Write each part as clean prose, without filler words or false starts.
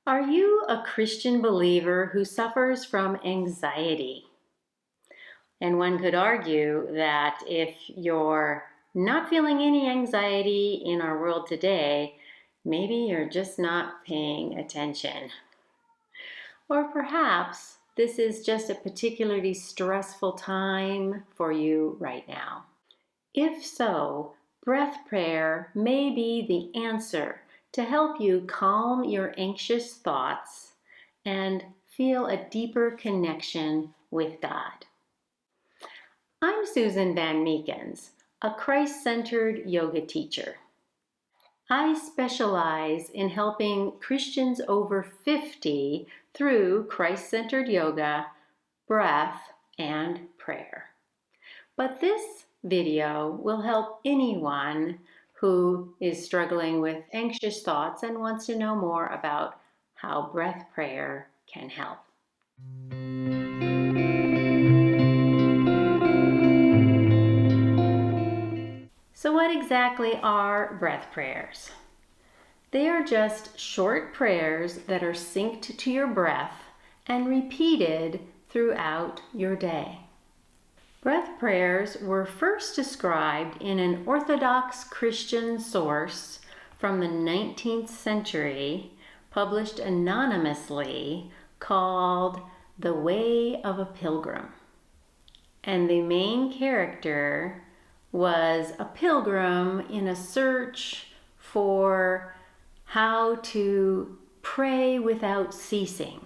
Are you a Christian believer who suffers from anxiety? And one could argue that if you're not feeling any anxiety in our world today, maybe you're just not paying attention. Or perhaps this is just a particularly stressful time for you right now. If so, breath prayer may be the answer to help you calm your anxious thoughts and feel a deeper connection with God. I'm Susan VanMeakins, a Christ-centered yoga teacher. I specialize in helping Christians over 50 through Christ-centered yoga, breath, and prayer. But this video will help anyone who is struggling with anxious thoughts and wants to know more about how breath prayer can help. So what exactly are breath prayers? They are just short prayers that are synced to your breath and repeated throughout your day. Breath prayers were first described in an Orthodox Christian source from the 19th century, published anonymously, called The Way of a Pilgrim. And the main character was a pilgrim in a search for how to pray without ceasing,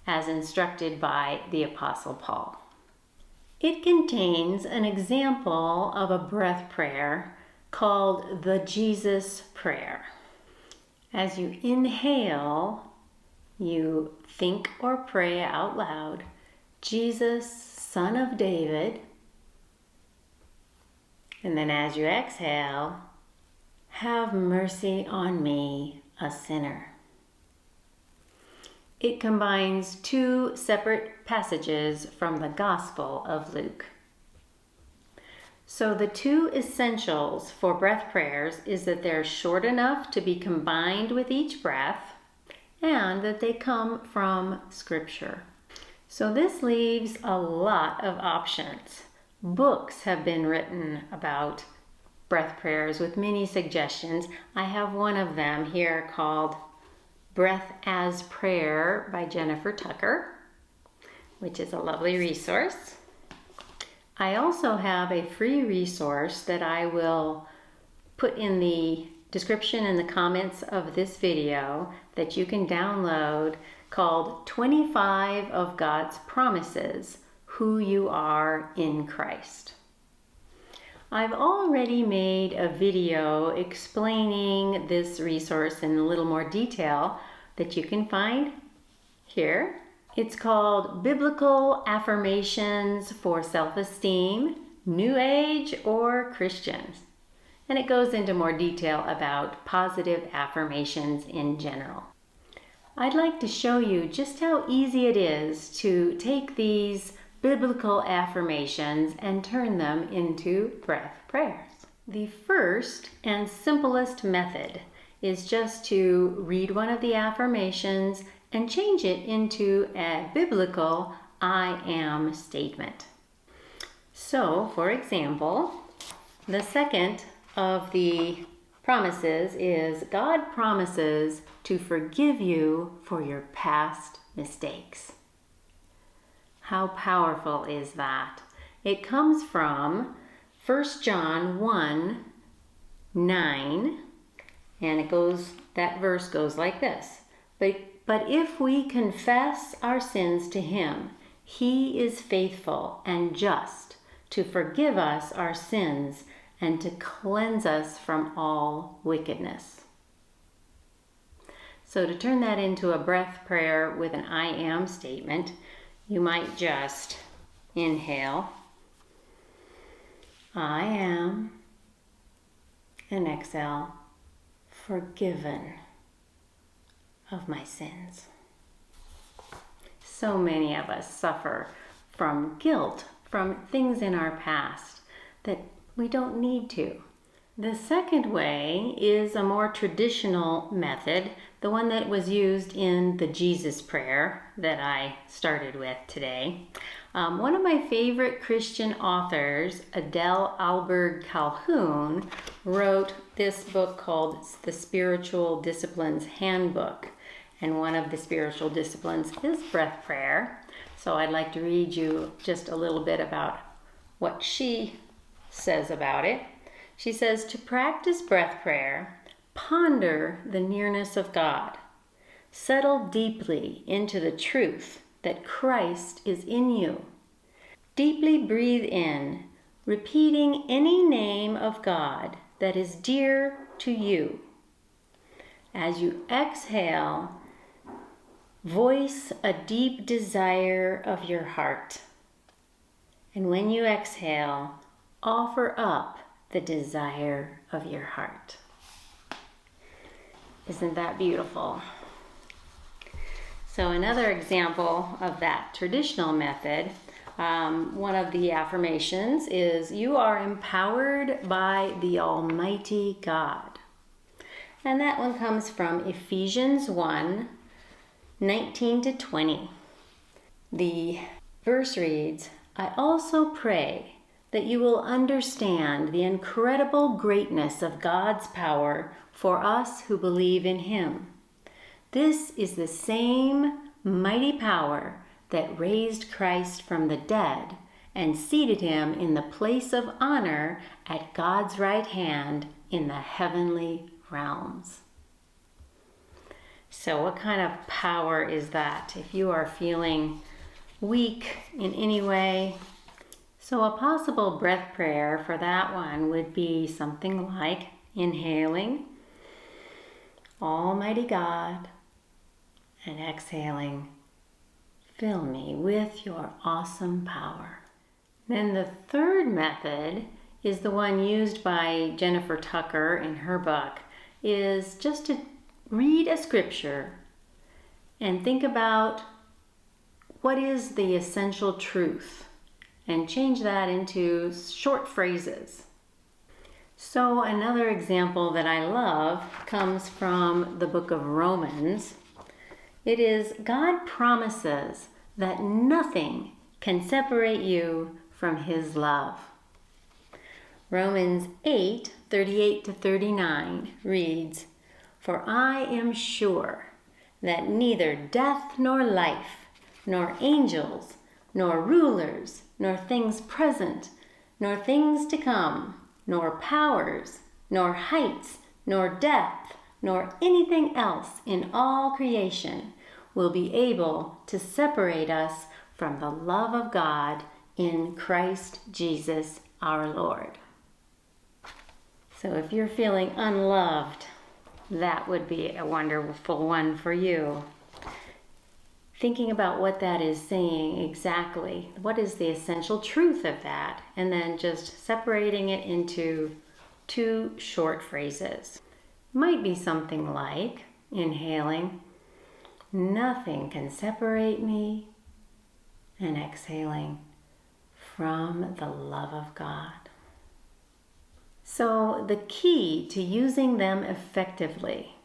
as instructed by the Apostle Paul. It contains an example of a breath prayer called the Jesus Prayer. As you inhale, you think or pray out loud, Jesus, Son of David. And then as you exhale, have mercy on me, a sinner. It combines two separate passages from the Gospel of Luke. So the two essentials for breath prayers is that they're short enough to be combined with each breath and that they come from Scripture. So this leaves a lot of options. Books have been written about breath prayers with many suggestions. I have one of them here called Breath as Prayer by Jennifer Tucker, which is a lovely resource. I also have a free resource that I will put in the description and the comments of this video that you can download called 25 of God's Promises, Who You Are in Christ. I've already made a video explaining this resource in a little more detail that you can find here. It's called Biblical Affirmations for Self-Esteem, New Age, or Christians. And it goes into more detail about positive affirmations in general. I'd like to show you just how easy it is to take these biblical affirmations and turn them into breath prayers. The first and simplest method is just to read one of the affirmations and change it into a biblical I am statement. So, for example, the second of the promises is God promises to forgive you for your past mistakes. How powerful is that? It comes from 1 John 1:9, and that verse goes like this. But if we confess our sins to him, he is faithful and just to forgive us our sins and to cleanse us from all wickedness. So to turn that into a breath prayer with an I am statement, you might just inhale, I am, and exhale, forgiven of my sins. So many of us suffer from guilt, from things in our past that we don't need to. The second way is a more traditional method the one that was used in the Jesus prayer that I started with today. One of my favorite Christian authors, Adele Ahlberg Calhoun, wrote this book called the Spiritual Disciplines Handbook. And one of the spiritual disciplines is breath prayer. So I'd like to read you just a little bit about what she says about it. She says, to practice breath prayer, ponder the nearness of God. Settle deeply into the truth that Christ is in you. Deeply breathe in, repeating any name of God that is dear to you. As you exhale, voice a deep desire of your heart. And when you exhale, offer up the desire of your heart. Isn't that beautiful? So another example of that traditional method, one of the affirmations is, you are empowered by the Almighty God. And that one comes from Ephesians 1:19-20. The verse reads, I also pray that you will understand the incredible greatness of God's power for us who believe in Him. This is the same mighty power that raised Christ from the dead and seated Him in the place of honor at God's right hand in the heavenly realms. So what kind of power is that? If you are feeling weak in any way, so a possible breath prayer for that one would be something like inhaling, Almighty God, and exhaling, fill me with your awesome power. Then the third method is the one used by Jennifer Tucker in her book, is just to read a scripture and think about what is the essential truth and change that into short phrases. So another example that I love comes from the book of Romans. It is, God promises that nothing can separate you from His love. Romans 8:38-39 reads, for I am sure that neither death nor life, nor angels, nor rulers, nor things present, nor things to come, nor powers, nor heights, nor depth, nor anything else in all creation will be able to separate us from the love of God in Christ Jesus our Lord. So if you're feeling unloved, that would be a wonderful one for you. Thinking about what that is saying exactly, what is the essential truth of that, and then just separating it into two short phrases. Might be something like inhaling, nothing can separate me, and exhaling, from the love of God. So the key to using them effectively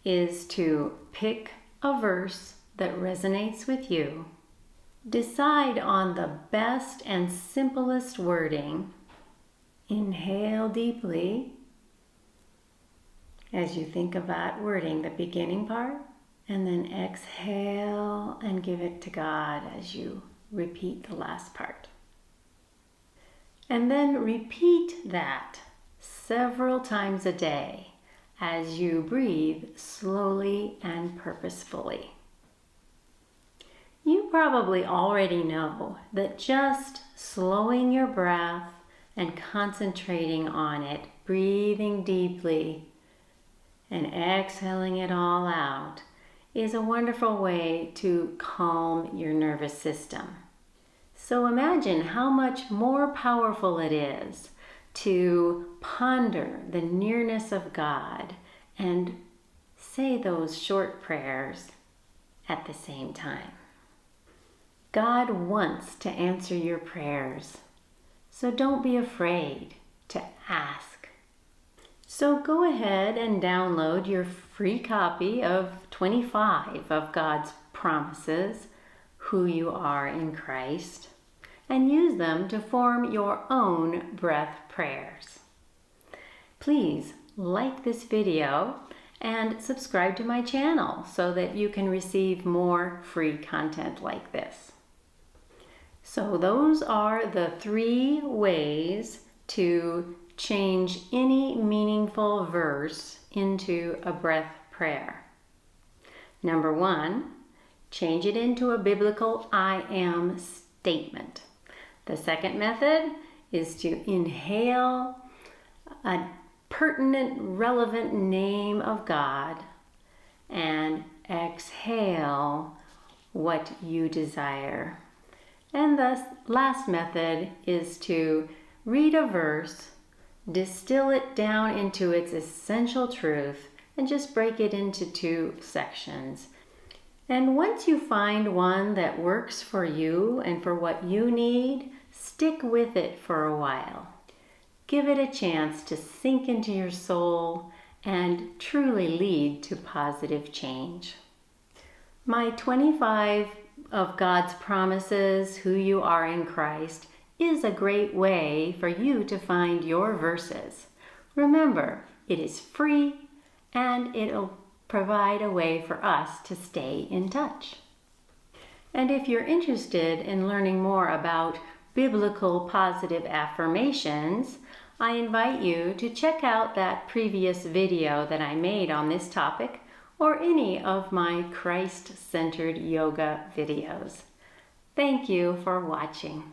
is to pick a verse that resonates with you, decide on the best and simplest wording, inhale deeply as you think about wording the beginning part, and then exhale and give it to God as you repeat the last part. And then repeat that several times a day as you breathe slowly and purposefully. You probably already know that just slowing your breath and concentrating on it, breathing deeply and exhaling it all out, is a wonderful way to calm your nervous system. So imagine how much more powerful it is to ponder the nearness of God and say those short prayers at the same time. God wants to answer your prayers, so don't be afraid to ask. So go ahead and download your free copy of 25 of God's promises, who you are in Christ, and use them to form your own breath prayers. Please like this video and subscribe to my channel so that you can receive more free content like this. So those are the 3 ways to change any meaningful verse into a breath prayer. Number 1, change it into a biblical I am statement. The second method is to inhale a pertinent, relevant name of God and exhale what you desire. And the last method is to read a verse, distill it down into its essential truth, and just break it into 2 sections. And once you find one that works for you and for what you need, stick with it for a while. Give it a chance to sink into your soul and truly lead to positive change. My 25 of God's promises, who you are in Christ, is a great way for you to find your verses. Remember, it is free and it'll provide a way for us to stay in touch. And if you're interested in learning more about biblical positive affirmations, I invite you to check out that previous video that I made on this topic or any of my Christ-centered yoga videos. Thank you for watching.